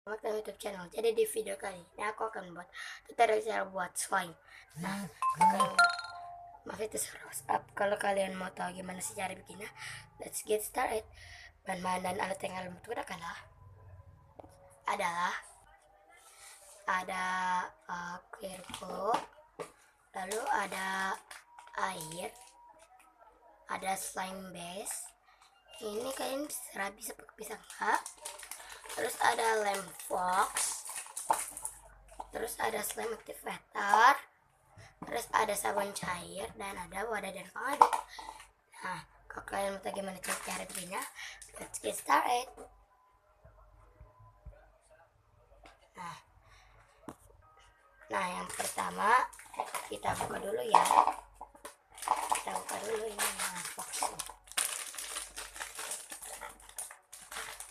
Selamat ke YouTube channel. Jadi di video kali ini aku akan buat tutorial cara buat slime. Nah, maaf itu harus up. Kalau kalian mau tahu gimana sih cara bikinnya, let's get started. Bahan-bahan dan alat yang kalian butuhkan adalah ada clear glue, lalu ada air, ada slime base. Ini kalian bisa pakai pisang enggak? Terus ada lem fox, terus ada slime activator, terus ada sabun cair, dan ada wadah dan pengaduk. Nah, kalau kalian mau tahu gimana cara bikinnya, let's get started. Nah, yang pertama kita buka dulu ya. Kita buka dulu ini box.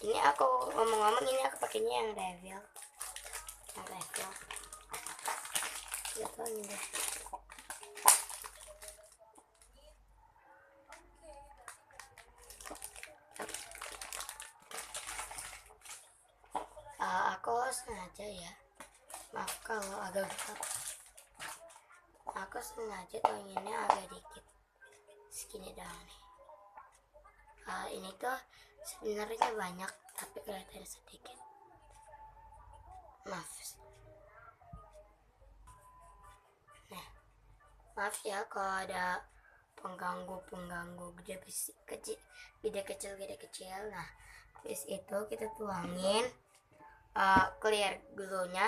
Ini aku ngomong-ngomong, ini aku pakainya yang devil. Yang devil. Lihat ini deh. Aku sengaja ya. Maaf kalau agak gelap. Aku sengaja tanginnya agak dikit. Segini doang nih. Ini tuh sebenarnya banyak, tapi kelihatannya sedikit. Maaf. Nah, maaf ya kalau ada pengganggu gede kecil. Nah, habis itu kita tuangin clear glue-nya.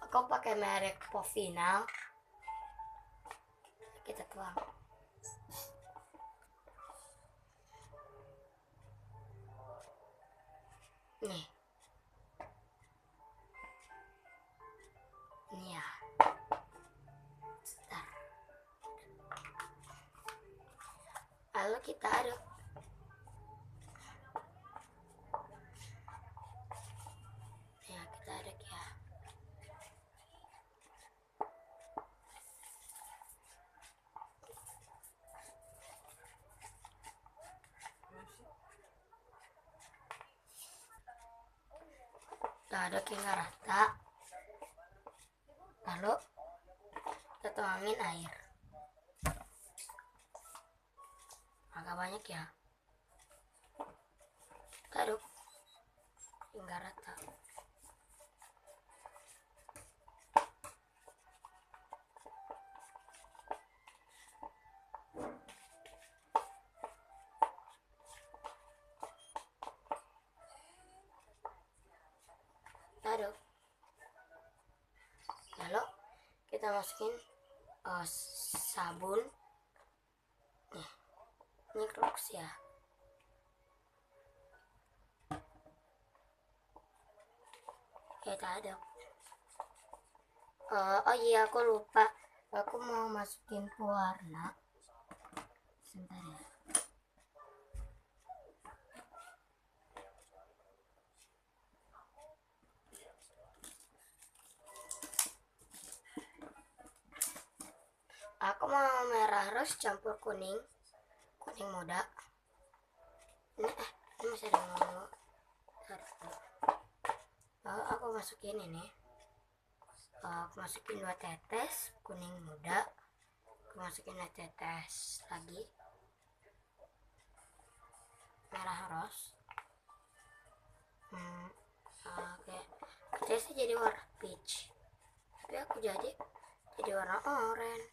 Aku pakai merek Povinal. Kita tuang. Nih. Ini ya. Sebentar. Lalu kita aduk. Ya, kita aduk ya. Kita aduk hingga rata. Lalu kita tuangin air. Agak banyak ya. Kita aduk hingga rata. Aduk. Lalu kita masukin sabun. Nih, ini Clorox ya. Kita aduk. Oh iya, aku lupa. Aku mau masukin pewarna. Sebentar ya. Aku mau merah rose campur kuning muda. Ini masih ada mau. Aku masukin ini. Aku masukin 2 tetes kuning muda. Aku masukin 2 tetes lagi merah rose. Oke. Katanya sih jadi warna peach, tapi aku jadi warna oranye.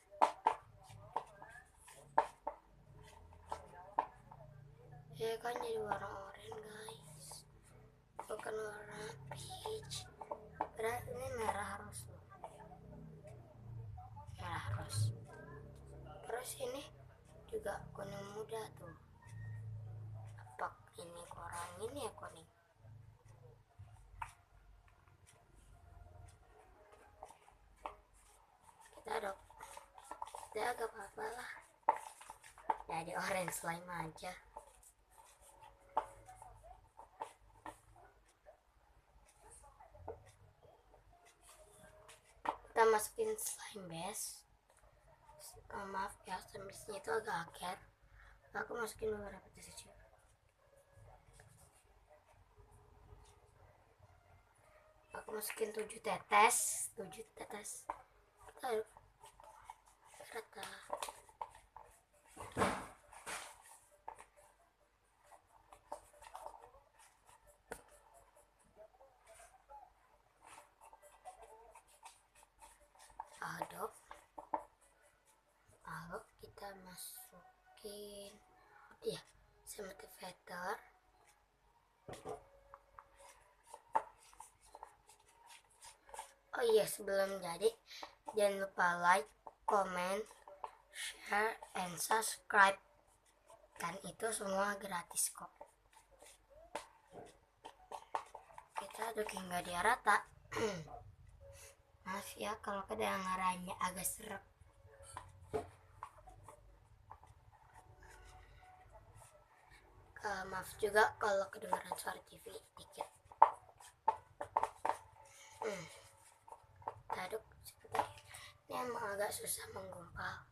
Ya kan jadi warna oranye guys, bukan warna peach. Padahal ini merah rose loh. Merah rose. Terus ini juga kuning muda tuh. Apa ini kurang ini ya kuning? Kita aduk. Ya gak apa-apa lah. Jadi orange slime aja. Kita masukin slime base. Maaf ya, slime base-nya itu agak akhir. Aku masukin beberapa saja. masukin 7 tetes taruh rata. Aduk, lalu kita masukin multimeter. Oh iya, sebelum jadi jangan lupa like, comment, share, and subscribe. Kan itu semua gratis kok. Kita aduk hingga dia rata. Maaf ya kalau kedengarannya agak seret. Maaf juga kalau kedengaran suara TV dikit. Kita aduk sebentar. Ini emang agak susah menggumpal.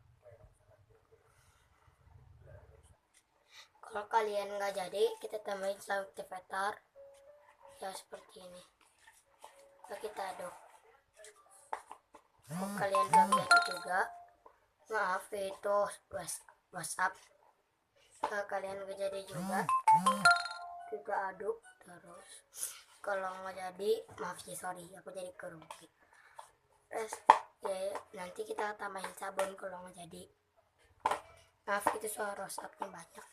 Kalau kalian nggak jadi, kita tambahin multimeter ya seperti ini. Lalu kita aduk. Kalau kalian nggak jadi juga, maaf itu WhatsApp. Kalau kalian nggak jadi juga, kita aduk terus. Kalau nggak jadi, maaf sih, sorry, aku jadi kerugi. Terus ya nanti kita tambahin sabun kalau nggak jadi. Maaf itu suara WhatsAppnya banyak.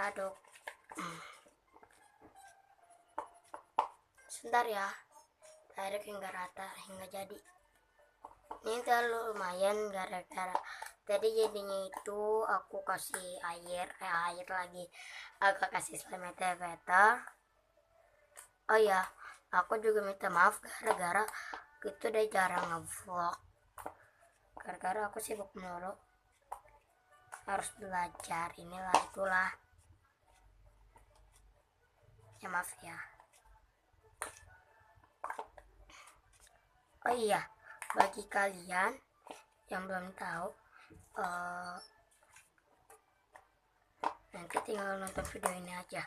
Aduk. Sebentar ya, aduk hingga rata, hingga jadi. Ini terlalu lumayan gara-gara tadi jadinya itu aku kasih air lagi, aku kasih multimeter. Oh ya, aku juga minta maaf gara-gara itu udah jarang ngevlog, gara-gara aku sibuk mulu, harus belajar inilah itulah ya, maaf ya. Oh iya, bagi kalian yang belum tahu, nanti tinggal nonton video ini aja.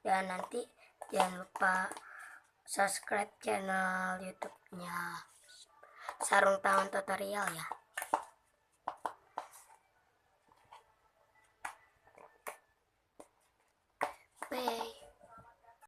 Dan nanti jangan lupa subscribe channel YouTube-nya Sarung Tangan Tutorial ya.